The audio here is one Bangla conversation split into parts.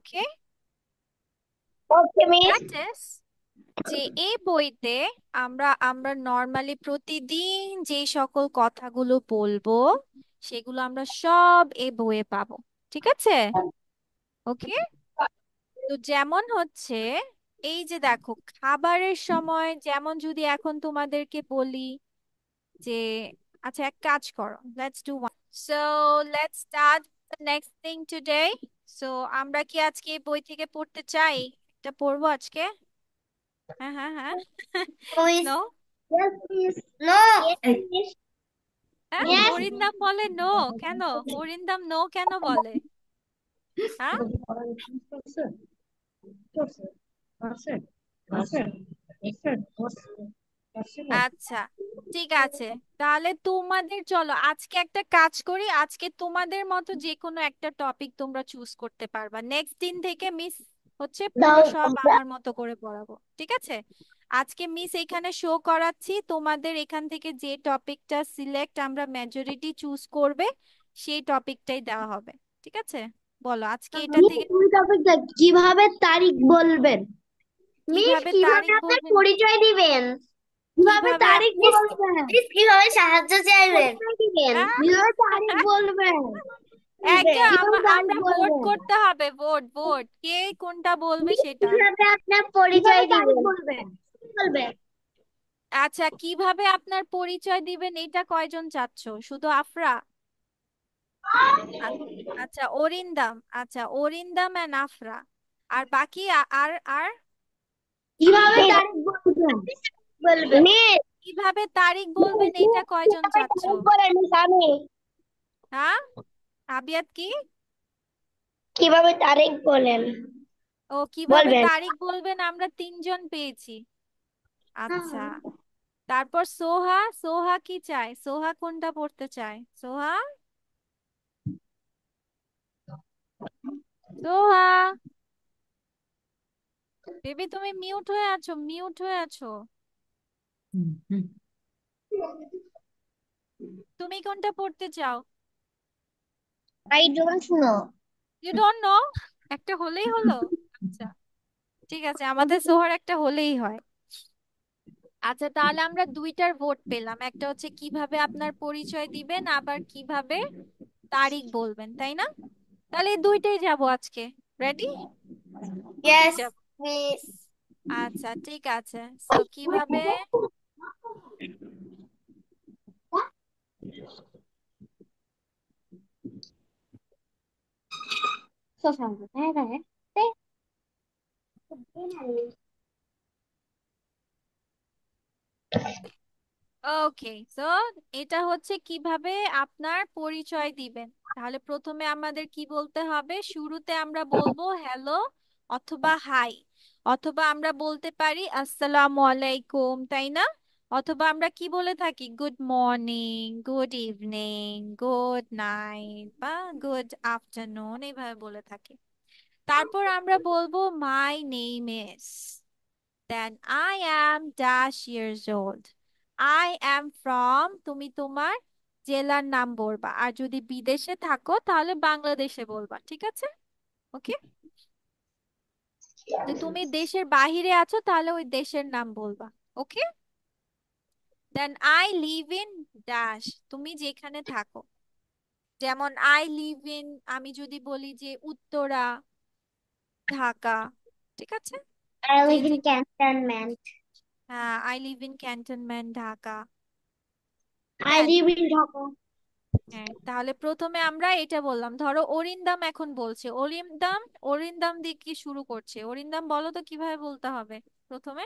Okay, okay miss. That is যে এই বইতে আমরা আমরা নর্মালি প্রতিদিন যে সকল কথাগুলো বলবো সেগুলো আমরা সব এই বইয়ে পাবো। ঠিক আছে? ওকে, তো যেমন হচ্ছে এই যে দেখো খাবারের সময় যেমন যদি এখন তোমাদেরকে বলি যে আচ্ছা এক কাজ করো, let's do one, so let's start the next thing today. So আমরা কি আজকে এই বই থেকে পড়তে চাই? এটা পড়বো আজকে? হ্যাঁ হ্যাঁ হ্যাঁ। Miss. No? Yes miss. No. Yes miss. হ্যাঁ, ইয়েস। অরিন্দম বলে নো। কেন অরিন্দম নো কেন বলে? হ্যাঁ, আচ্ছা ঠিক আছে। তাহলে তোমাদের চলো আজকে একটা কাজ করি, আজকে তোমাদের মতো যে কোনো একটা টপিক তোমরা চুজ করতে পারবা, নেক্সট দিন থেকে মিস হচ্ছে পুরো দাও সব আমরা। আমার মতো করে পড়াবো। ঠিক আছে? আজকে মিস এখানে শো করাচ্ছি, তোমাদের এখান থেকে যে টপিকটা সিলেক্ট আমরা মেজরিটি চুজ করবে সেই টপিকটাই দেওয়া হবে। ঠিক আছে? বলো আজকে এটা মিস থেকে তুমি টপিকটা কিভাবে তারিখ বলবেন? মিস কিভাবে কিভাবে তারিখ আপনার বলবেন? পরিচয় দিবেন? কিভাবে কিভাবে তারিখ বলবেন? মিস কিভাবে সাহায্য চাইবেন? পরিচয় দিবেন কিভাবে তারিখ বলবেন? একটা কিভাবে তারিখ আমরা ভোট বলবেন? করতে হবে, ভোট ভোট কে কোনটা বলবে মিস সেটা। কিভাবে আপনার পরিচয় দিবেন? বলবেন বলবেন। আচ্ছা কিভাবে আপনার পরিচয় দিবেন এটা কয়জন চাচ্ছো? শুধু আফরা? আ- আচ্ছা অরিন্দম, আচ্ছা অরিন্দম এন্ড আফরা, আর বাকি আর আর কিভাবে তারিখ বলবেন? বলবেন মিস। কিভাবে তারিখ বলবেন এটা কয়জন কিভাবে চাচ্ছো? তারিখ বলেন মিস আমি। হ্যাঁ, আবিয়াত কি? কিভাবে তারিখ বলেন? ও কিভাবে বলবেন। তারিখ বলবেন আমরা তিনজন পেয়েছি। আচ্ছা, তারপর সোহা, সোহা কি চায়? সোহা কোনটা পড়তে চায়? সোহা, সোহা বেবি তুমি মিউট হয়ে আছো, মিউট হয়ে আছো। তুমি কোনটা পড়তে চাও? I don't know. You don't know? একটা হলেই হলো। আচ্ছা ঠিক আছে, আমাদের সোহার একটা হলেই হয়। আচ্ছা তাহলে আমরা দুইটার ভোট পেলাম, একটা হচ্ছে কিভাবে আপনার পরিচয় দিবেন, আবার কিভাবে তারিখ বলবেন, তাই না? তাহলে এই দুইটাই যাব আজকে। রেডি? দুইটাই ইয়েস যাব। মিস। আচ্ছা ঠিক আছে, সো কিভাবে ওকে, সো এটা হচ্ছে কিভাবে আপনার পরিচয় দিবেন। তাহলে প্রথমে আমাদের কি বলতে হবে? শুরুতে আমরা বলবো হ্যালো অথবা হাই, অথবা আমরা বলতে পারি আসসালামু আলাইকুম, তাই না? অথবা আমরা কি বলে থাকি? Good morning, good evening, good night বা গুড আফটারনুন, এইভাবে বলে থাকি। তারপর আমরা বলবো my name is, Then I am dash years old. I am from, তুমি তোমার জেলার নাম বলবা, আর যদি বিদেশে থাকো তাহলে বাংলাদেশে বলবা। ঠিক আছে? ওকে, তো তুমি দেশের বাহিরে আছো তাহলে ওই দেশের নাম বলবা। Okay, then I live in dash, তুমি যেখানে থাকো। যেমন আই লিভ ইন, আমি যদি বলি যে উত্তরা, ঢাকা, ঠিক আছে? I যে live যে in cantonment. হ্যাঁ, I live in cantonment, Dhaka. I live in Dhaka. হ্যাঁ, তাহলে প্রথমে আমরা এটা বললাম, ধরো অরিন্দম এখন বলছে, অরিন্দম, অরিন্দম দিয়ে কি শুরু করছে? অরিন্দম বলো তো কিভাবে বলতে হবে প্রথমে?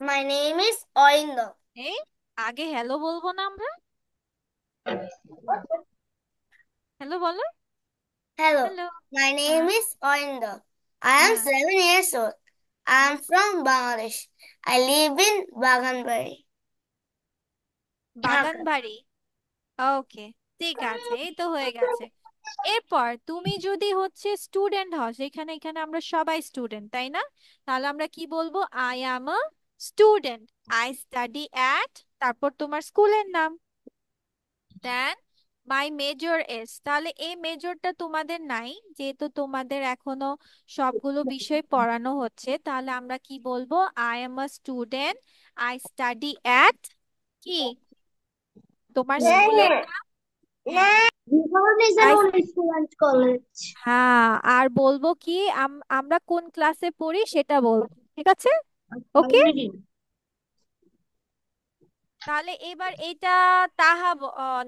My name is Orindo. এই আগে হ্যালো বলবো না আমরা? হ্যালো বলো। Hello, hello. my name হ্যাঁ is Orindo. I am হ্যাঁ 7 years old. I হ্যাঁ, am from Bangladesh. I live in Baganbari, বাগান Dhaka. বাড়ি। ওকে, ঠিক আছে, এই তো হয়ে গেছে। এরপর তুমি যদি হচ্ছে স্টুডেন্ট হও, সেখানে এখানে আমরা সবাই স্টুডেন্ট, তাই না? তাহলে আমরা কি বলবো? I am a student, I study at, তারপর তোমার স্কুলের নাম, দেন মাই মেজর এস, তাহলে এই মেজরটা তোমাদের নাই, যেহেতু তোমাদের এখনো সবগুলো বিষয় পড়ানো হচ্ছে, তাহলে আমরা কি বলবো? I am a student, I study at কি তোমার স্কুলের নাম? হ্যাঁ, আই, বিভাগনিজেরন স্টুডেন্ট কলেজ। হ্যাঁ, আর বলবো কি আমরা কোন ক্লাসে পড়ি সেটা বলবো, ঠিক আছে? ওকে, অলরেডি তাহলে এবার এইটা তাহা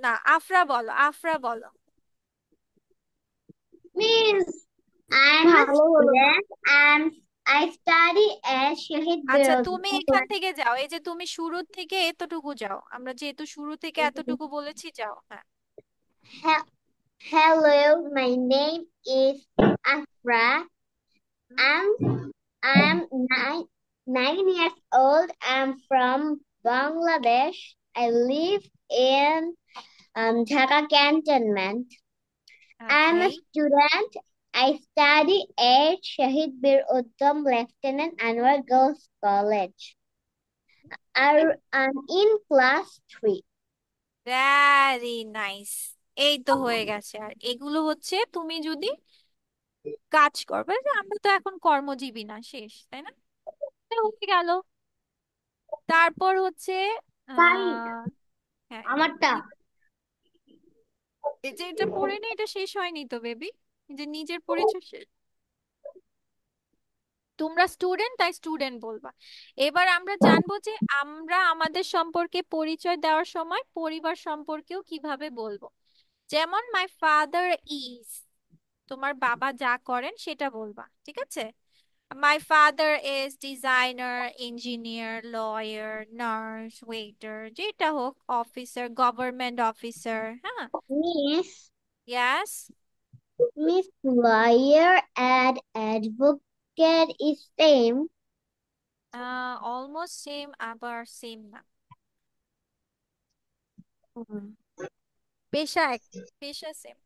না, আফরা বলো, আফরা বলো। মিস আই এম আ ভালো হলো না। Student and I study at শহীদ আচ্ছা, তুমি বেরোজগাঁও এখান কলেজ। থেকে যাও, এই যে তুমি শুরু থেকে এতটুকু যাও, আমরা যেহেতু শুরু থেকে এতটুকু বলেছি, যাও। হ্যাঁ, Hello, my name is Afra. Hmm, I'm 9 years old. I'm from Bangladesh. I live in Dhaka Cantonment. I'm okay, a student. I study at Shahid Bir Uttam Lieutenant Anwar Girls College. I'm in class 3. Very nice. এই তো হয়ে গেছে। আর এগুলো হচ্ছে তুমি যদি কাজ করবে, যে আমরা তো এখন কর্মজীবী না, শেষ, তাই না? তো হয়ে গেল। তারপর হচ্ছে তাই হ্যাঁ, আমারটা। কি, এই যে এটা পড়ে নি, এটা শেষ হয়নি তো বেবি, যে নিজের পরিচয় শেষ। তোমরা স্টুডেন্ট, তাই স্টুডেন্ট বলবা। এবার আমরা জানবো যে আমরা আমাদের সম্পর্কে পরিচয় দেওয়ার সময় পরিবার সম্পর্কেও কিভাবে বলবো। যেমন মাই ফাদার ইজ, তোমার বাবা যা করেন সেটা বলবা, ঠিক আছে? My father is designer, engineer, lawyer, nurse, waiter, যেটা হোক, অফিসার, গভর্নমেন্ট অফিসার। হ্যাঁ, Miss yes, Miss Lawyer and advocate is same. Almost same, আবার সেম না। পেশা এক, পেশা সেম।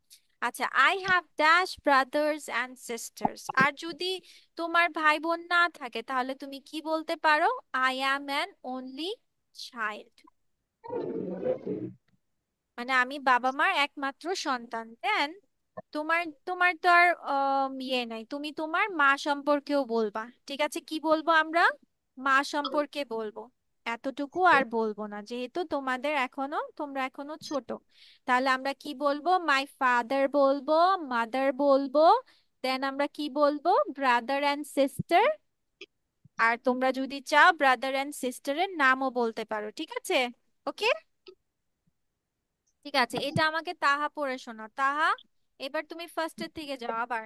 আচ্ছা, I have dash brothers and sisters. আর যদি তোমার ভাই বোন না থাকে, তাহলে তুমি কি বলতে পারো? I am an only child, মানে আমি বাবা মার একমাত্র সন্তান। দেন তোমার তোমার তো আর ইয়ে নাই, তুমি তোমার মা সম্পর্কেও বলবা, ঠিক আছে? কি বলবো আমরা? মা সম্পর্কে বলবো। এতটুকু আর বলবো না, যেহেতু তোমরা এখনো ছোট। তাহলে আমরা কি বলবো? মাই ফাদার বলবো, মাদার বলবো, দেন আমরা কি বলবো? Brother and sister. আর তোমরা যদি চাও, ব্রাদার অ্যান্ড সিস্টারের নামও বলতে পারো, ঠিক আছে? ওকে, ঠিক আছে, এটা আমাকে তাহা পড়ে শোনাও। তাহা, এবার তুমি ফার্স্টের থেকে যাও আবার।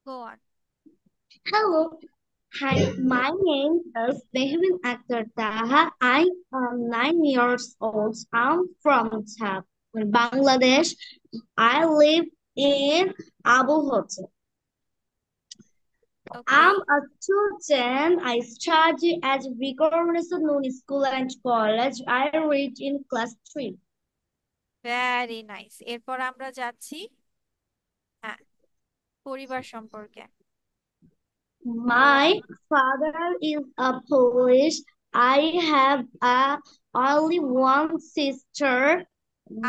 Go on. Hello. Hi, my name is Behmin Akhtar Taha. I am 9 years old. I'm from Bangladesh. I live in Abu Hotel. Okay, I'm a student. I study at Vikramaneswar Noon School and College. I read in class 3. Very nice. এরপর আমরা যাচ্ছি, হ্যাঁ, পরিবার সম্পর্কে। বলো। My father is a police. I have only one sister.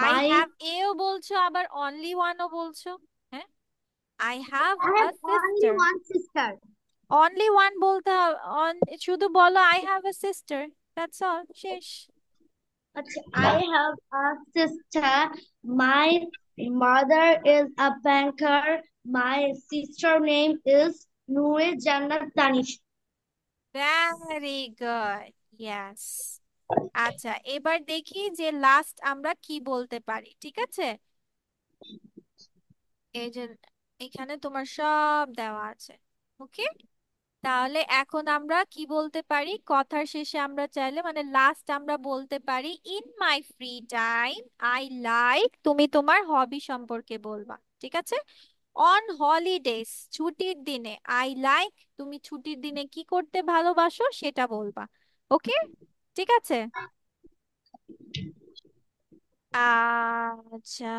I My have এও বলছো, আবার অনলি ওয়ানও বলছো। হ্যাঁ, I have I a have only sister. one sister. Only one বলতে হবে, শুধু বলো I have a sister, that's all, শেষ। But I have a sister. My mother is a banker. My sister name is Nure Jannat Danish. Very good, yes. আচ্ছা, এবার দেখি যে লাস্ট আমরা কি বলতে পারি, ঠিক আছে? এই যে এখানে তোমার সব দেওয়া আছে। ওকে, তাহলে এখন আমরা কি বলতে পারি? কথার শেষে আমরা চাইলে, মানে লাস্ট আমরা বলতে পারি, in my free time I like, তুমি তোমার হবি সম্পর্কে বলবা, ঠিক আছে? অন হলিডেজ, ছুটির দিনে, আই লাইক, তুমি ছুটির দিনে কি করতে ভালোবাসো সেটা বলবা। ওকে, ঠিক আছে। আচ্ছা,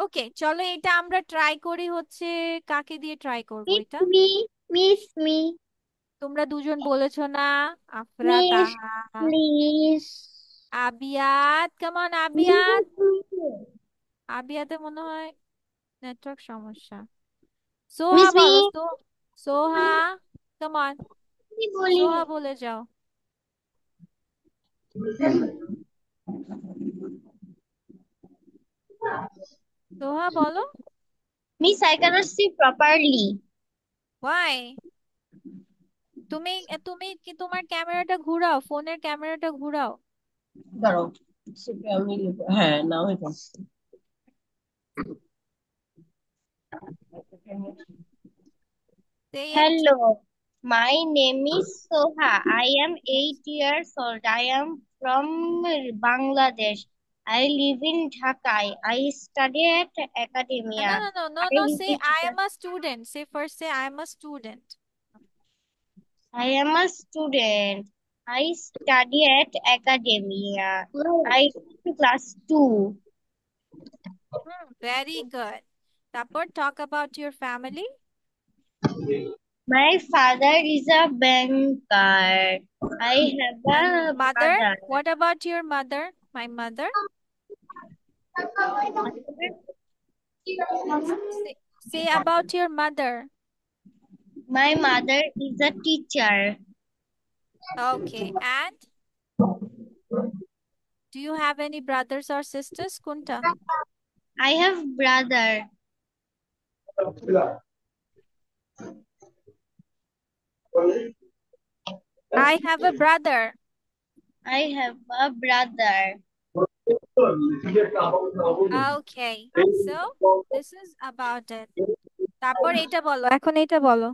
ওকে, চলো এটা আমরা ট্রাই করি হচ্ছে, কাকে দিয়ে ট্রাই করবো Miss এটা? me, miss me. তোমরা দুজন বলেছো না? আফরা, Miss, তাহা, please. আবিয়াত, কেমন আবিয়াত? আবিয়াতে মনে হয় নেটওয়ার্ক সমস্যা। সোহা Miss B. বলো, সোহা, কেমন? বলি সোহা বলে যাও। সোহা বলো। Miss, I cannot see properly. Why? তুমি তুমি কি তোমার ক্যামেরাটা ঘুরাও, ফোনের ক্যামেরাটা ঘুরাও। দাঁড়াও, সেটা আমি হ্যাঁ নাও এটা Say it. Hello, my name is Soha. I am 8 years old. I am from Bangladesh. I live in Dhaka. I study at No, Academia. no, no, no, I no. Say repeat, I am a student. Say first. Say I am a student. I am a student. I study at Academia. I am class 2. Very good. তারপর talk about your family. My father is a banker. I have And a mother? brother. What about your mother? My mother. Say about your mother. My mother is a teacher. Okay. And do you have any brothers or sisters? Kunta. I have brother. I have a brother. I have a brother. Okay. So this is about it. তারপর এটা বলো, এখন এটা বলো।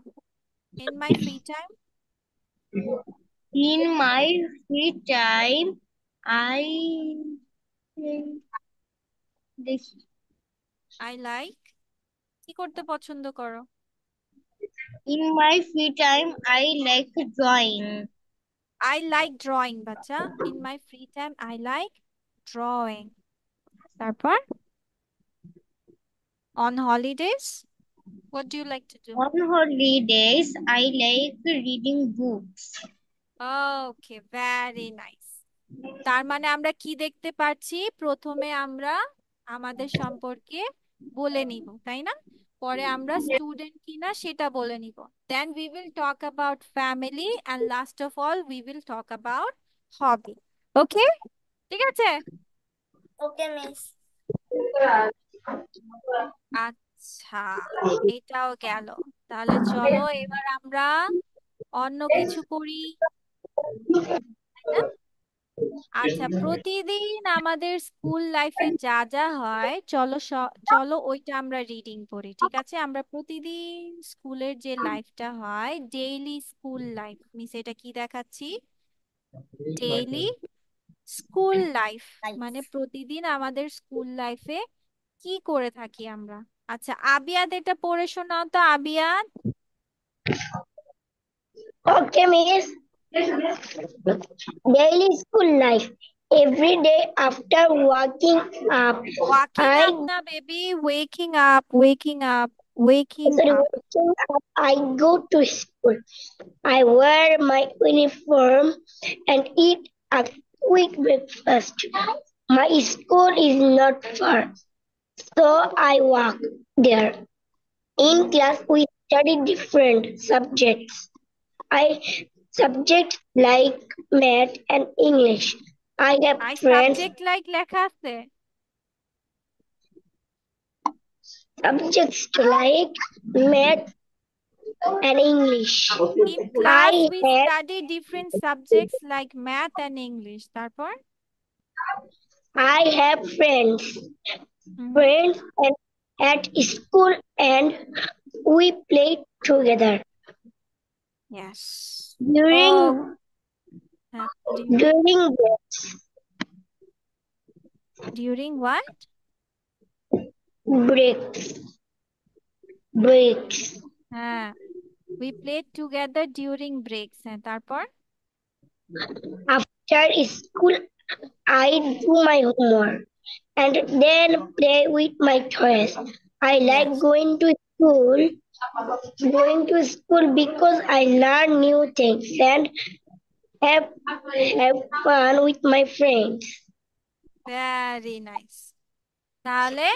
In my free time, In my free time, I I like কি করতে পছন্দ করো? in my free time I like drawing. I like drawing, বাচ্চা। In my free time, I like drawing. তারপর on holidays, what do you like to do? On holidays, I like reading books. Okay, very nice. তার মানে আমরা কি দেখতে পাচ্ছি? প্রথমে আমরা আমাদের সম্পর্কে বলে নিব, তাই না? পরে আমরা স্টুডেন্ট কিনা সেটা বলে নিব। Then we will talk about family and last of all we will talk about hobby. Okay? ঠিক আছে? Okay, miss. আচ্ছা, এটাও গেল। তাহলে চলো এবার আমরা অন্য কিছু করি, তাই না? আচ্ছা, প্রতিদিন আমাদের স্কুল লাইফে যা যা হয় চলো চলো ওইটা আমরা রিডিং পড়ি, ঠিক আছে? আমরা প্রতিদিন স্কুলের যে লাইফটা হয়, ডেইলি স্কুল লাইফ, মিস এটা কি দেখাচ্ছি? ডেইলি স্কুল লাইফ মানে প্রতিদিন আমাদের স্কুল লাইফে কি করে থাকি আমরা। আচ্ছা, আবিয়াদ এটা পড়ে শোনাও তো, আবিয়াদ। Okay, miss. Daily school life. Every day after waking up, waking I up না baby, waking up, waking up, waking sorry, up. waking up, I go to school. I wear my uniform and eat a quick breakfast. My school is not far, so I walk there. In class, we study different subjects. I subjects like math and English. I have I friends. Subject like লেখা আছে? Subjects like math and English. In class I we have study different subjects like math and English. তারপর I have friends. Friends and at school and we play together. yes. During Oh, during during breaks, during what? breaks, breaks. হ্যাঁ, we played together during breaks. হ্যাঁ, তারপর After school, I do my homework and then play with my toys. I like Yes. going to school Going to school because I learn new things and have, have fun with my friends. Very nice. তাহলে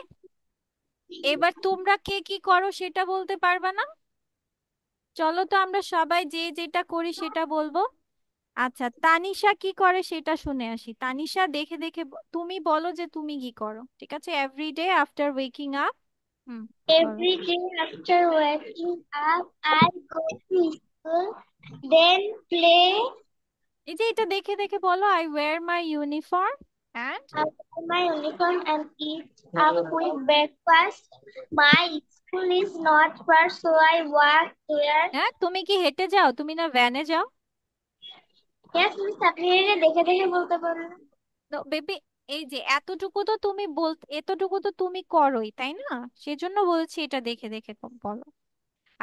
এবার তোমরা কে কি করো সেটা বলতে পারবা না? চলো তো আমরা সবাই যে যেটা করি সেটা বলবো। আচ্ছা, তানিশা কি করে সেটা শুনে আসি। তানিশা দেখে দেখে তুমি বলো যে তুমি কি করো, ঠিক আছে? Everyday after waking up. হুম, বলো। Every day after waking up, I go to school, then play. এই যে এটা দেখে দেখে বলো, I wear my uniform and. I wear my uniform and eat a quick breakfast. My school is not far, so I walk there. হ্যাঁ, তুমি কি হেঁটে যাও? তুমি না ভ্যানে যাও? Yes, Miss Sabrina, দেখে দেখে বলতে পারো না? তো বেবি, এই যে এতটুকু তো তুমি এতটুকু তো তুমি করোই, তাই না? সেজন্য বলছি এটা দেখে দেখে বলো।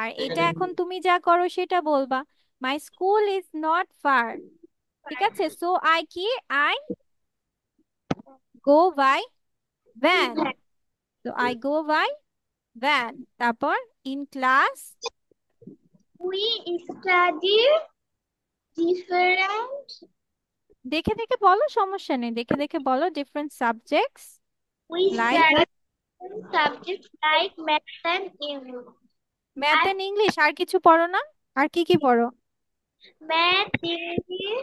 আর এটা এখন তুমি যা করো সেটা বলবা। My school is not far, ঠিক আছে? সো আই কি, আই গো বাই ভ্যান। তো আই গো বাই ভ্যান। তারপর in class. We study different. দেখে দেখে বলো, সমস্যা নেই, দেখে দেখে বলো। Different subjects We like study subjects like math and English. Math I and English. আর কিছু পড়ো না? আর কি কি পড়ো? math, English, হুম।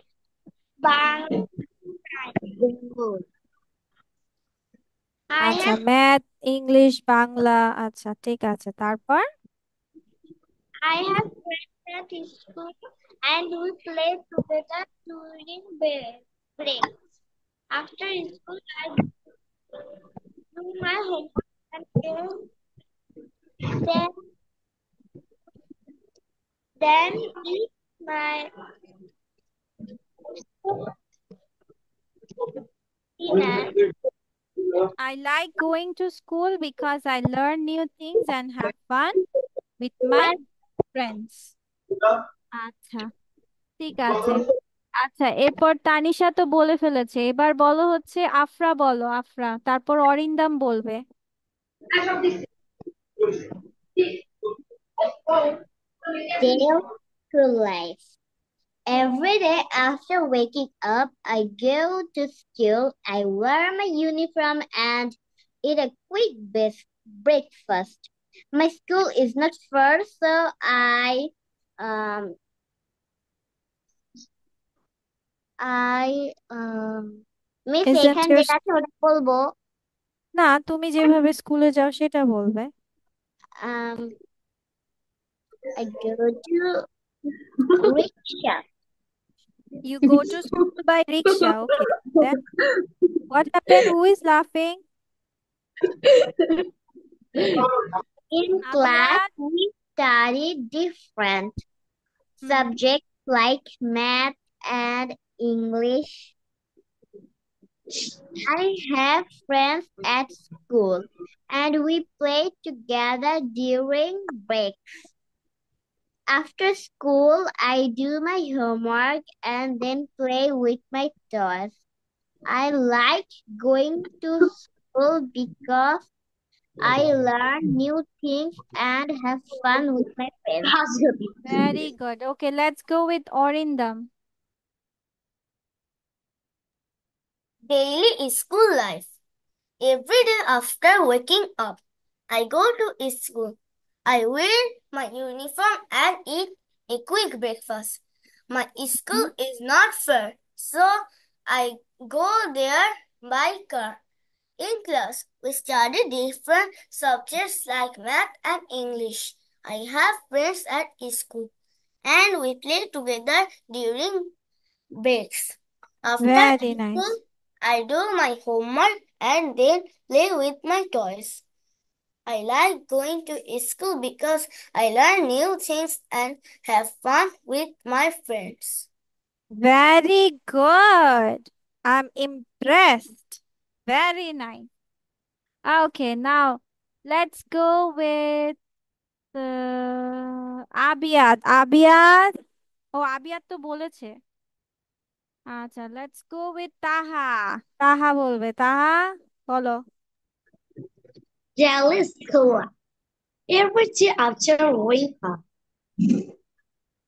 Bangla. I আচ্ছা, have ম্যাথ, ইংলিশ, বাংলা। আচ্ছা, ঠিক আছে। তারপর I have friends at school and we play together during breaks. After school, I do my homework and then then eat my dinner. I like going to school because I learn new things and have fun with my And friends. আচ্ছা, ঠিক আছে। আচ্ছা, এরপর তানিশা তো বলে ফেলেছে, এবার বলো হচ্ছে আফরা, বলো আফরা, তারপর অরিন্দম বলবে। Daily school life. Every day after waking up, I go to school. I wear my uniform and eat a quick breakfast. My school is not far, so um miss Isn't এখানে your যেটা আছে ওটা বলবো। না, তুমি যেভাবে স্কুলে যাও সেটা বলবে। um I go to rickshaw. You go to school by rickshaw, okay. Then what happened? Who is laughing? In class, আবিয়াদ। we study different hmm. subjects like math and English. I have friends at school and we play together during breaks. After school, I do my homework and then play with my toys. I like going to school because I learn new things and have fun with my friends. Very good. Okay, let's go with Orindam. Daily school life. Every day after waking up, I go to school. I wear my uniform and eat a quick breakfast. My school is not far, so I go there by car. In class, we study different subjects like math and English. I have friends at school, and we play together during breaks. After Very school, nice. I do my homework and then play with my toys. I like going to school because I learn new things and have fun with my friends. Very good. I'm impressed. Very nice. Okay, now let's go with আবিয়াদ। আবিয়াদ, ও আবিয়াদ তো বলেছে। আচ্ছা, লেটস গো উইথ তাহা। তাহা বলবে। তাহা, বলো। Daily school. Every day after waking up,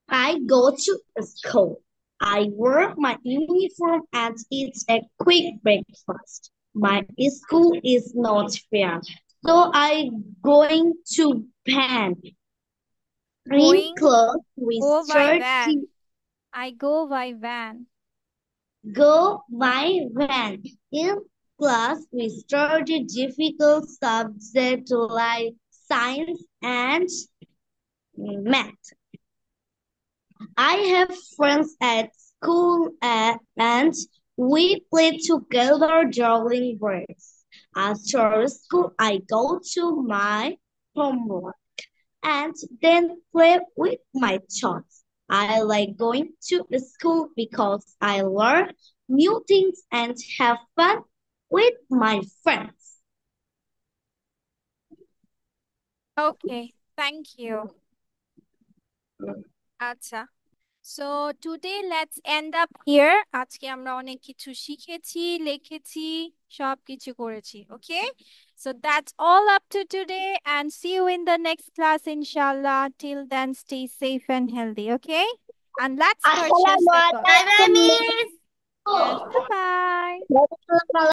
I go to school. I wear my uniform and eat a quick breakfast. My school is not fair, so I going to van. Green Going, clothes we go by start van. to I go by van. go by van. In class, we study difficult subjects like science and math. I have friends at school and we play together during breaks. After school, I go to my homework and then play with my toys. I like going to school because I learn new things and have fun with my friends. Okay, thank you. আচ্ছা, so today let's end up here. আজকে আমরা অনেক কিছু শিখেছি, লিখেছি, সব কিছু করেছি। Okay, so that's all up to today and see you in the next class ইনশাআল্লাহ। Till then stay safe and healthy. Okay, and let's purchase the book. Bye bye, Assalamualaikum. Miss. Yes, bye bye.